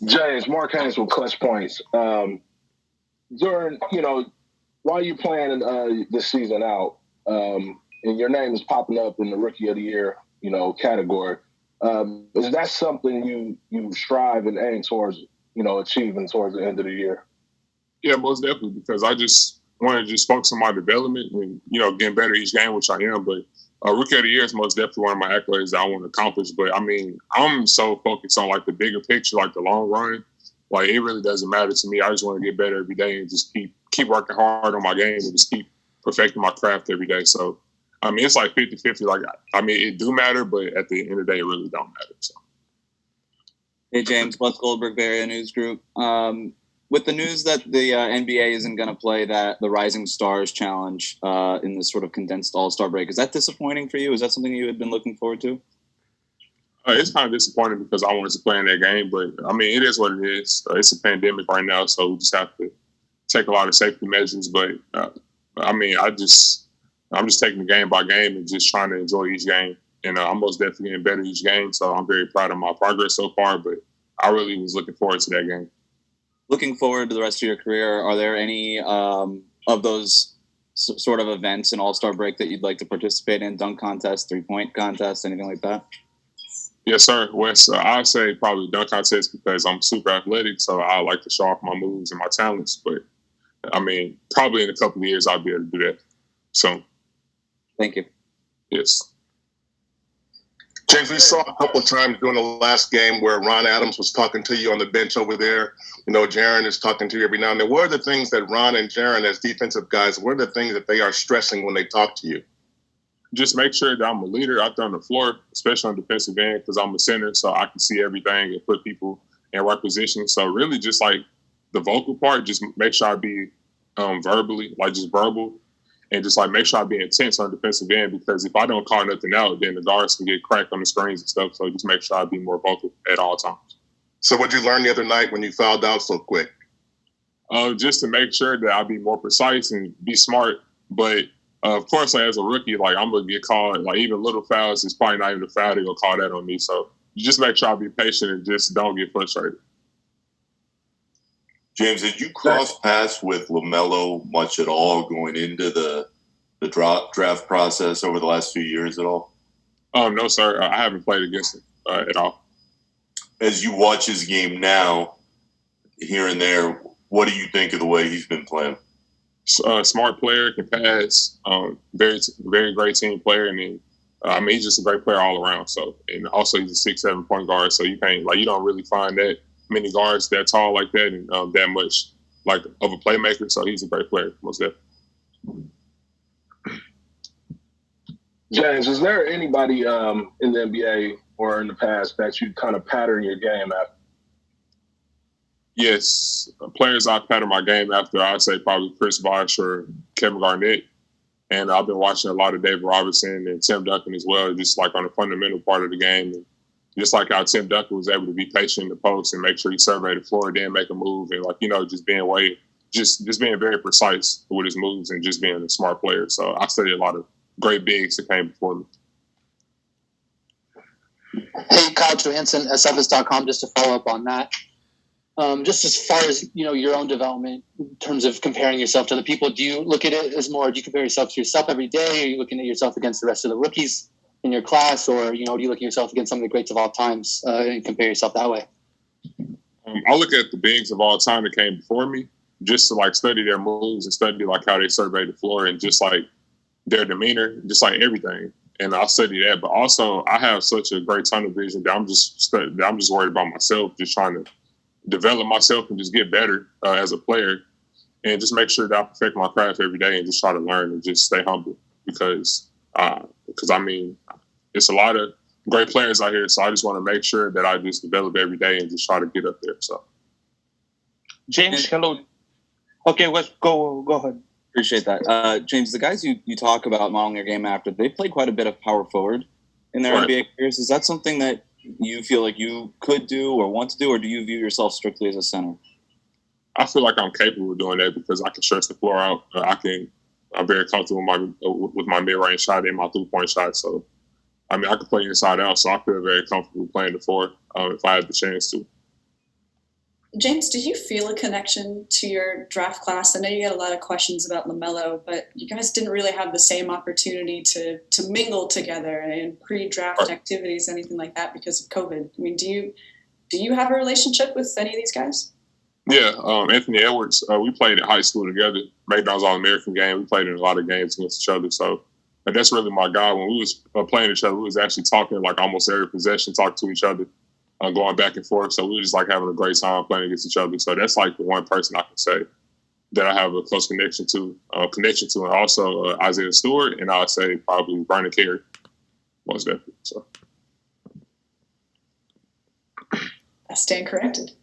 James, Mark Haynes with Clutch Points. During, while you're playing this season out, and your name is popping up in the Rookie of the Year, category, is that something you strive and aim towards, achieving towards the end of the year? Yeah, most definitely, because I just want to just focus on my development and, getting better each game, which I am. But Rookie of the Year is most definitely one of my accolades that I want to accomplish. But, I'm so focused on, the bigger picture, the long run. It really doesn't matter to me. I just want to get better every day and just keep working hard on my game and just keep perfecting my craft every day. So, it's 50-50. It do matter, but at the end of the day, it really don't matter. So. Hey, James, Wes Goldberg, Bay Area News Group. With the news that the NBA isn't going to play the Rising Stars Challenge in this sort of condensed All-Star break, is that disappointing for you? Is that something you had been looking forward to? It's kind of disappointing because I wanted to play in that game, but it is what it is. It's a pandemic right now, so we just have to take a lot of safety measures. But I'm just taking the game by game and just trying to enjoy each game. And I'm most definitely getting better each game, so I'm very proud of my progress so far. But I really was looking forward to that game. Looking forward to the rest of your career, are there any of those sort of events in All-Star break that you'd like to participate in? Dunk contest, three-point contest, anything like that? Yes, sir, Wes. I'd say probably dunk contest because I'm super athletic, so I like to show off my moves and my talents. But, probably in a couple of years I'll be able to do that. So. Thank you. Yes. James, we saw a couple of times during the last game where Ron Adams was talking to you on the bench over there. Jaren is talking to you every now and then. What are the things that Ron and Jaren, as defensive guys, what are the things that they are stressing when they talk to you? Just make sure that I'm a leader out there on the floor, especially on defensive end, because I'm a center, so I can see everything and put people in right position. So really just the vocal part, just make sure I be verbally, just verbal. And just make sure I be intense on the defensive end, because if I don't call nothing out, then the guards can get cracked on the screens and stuff. So just make sure I be more vocal at all times. So what did you learn the other night when you fouled out so quick? Just to make sure that I be more precise and be smart. But of course, as a rookie, I'm gonna get called. Even little fouls is probably not even a foul. They're gonna call that on me. So you just make sure I be patient and just don't get frustrated. James, did you cross paths with LaMelo much at all going into the draft process over the last few years at all? No, sir. I haven't played against him at all. As you watch his game now, here and there, what do you think of the way he's been playing? Smart player, can pass, very, very great team player. And then, he's just a great player all around. So, and also he's a 6'7" point guard. So you can't, you don't really find that many guards that tall like that and that much of a playmaker. So he's a great player, most definitely. James, is there anybody in the NBA or in the past that you kind of pattern your game after? Yes, players I pattern my game after, I'd say probably Chris Bosh or Kevin Garnett. And I've been watching a lot of David Robinson and Tim Duncan as well, just on the fundamental part of the game. And just how Tim Duncan was able to be patient in the post and make sure he surveyed the floor, then make a move, and just being very precise with his moves and just being a smart player. So I studied a lot of great bigs that came before me. Hey, Kyle Johansson, SFS.com, just to follow up on that. Just as far as, your own development in terms of comparing yourself to other people, do you look at it as more, do you compare yourself to yourself every day? Are you looking at yourself against the rest of the rookies in your class, or, do you look at yourself against some of the greats of all times and compare yourself that way? I look at the bigs of all time that came before me, just to study their moves and study how they survey the floor and just their demeanor, just everything. And I study that, but also I have such a great tunnel vision that I'm just worried about myself, just trying to develop myself and just get better as a player, and just make sure that I perfect my craft every day and just try to learn and just stay humble because it's a lot of great players out here. So I just want to make sure that I just develop every day and just try to get up there. So, James, hello. Okay, let's go ahead. Appreciate that. James, the guys you talk about modeling their game after, they play quite a bit of power forward in their NBA careers. Is that something that you feel like you could do or want to do, or do you view yourself strictly as a center? I feel like I'm capable of doing that because I can stretch the floor out. I'm very comfortable with my mid-range shot and my three-point shot. So, I can play inside out. So I feel very comfortable playing the floor if I had the chance to. James, did you feel a connection to your draft class? I know you got a lot of questions about LaMelo, but you guys didn't really have the same opportunity to mingle together and pre-draft activities, anything like that, because of COVID. I mean, do you have a relationship with any of these guys? Yeah, Anthony Edwards. We played in high school together. Made our All-American game. We played in a lot of games against each other. So that's really my guy. When we was playing each other, we was actually talking like almost every possession, talking to each other. Going back and forth. So we were just like having a great time playing against each other. So that's like the one person I can say that I have a close connection to. And also Isaiah Stewart, and I would say probably Brandon Carey, most definitely. So I stand corrected.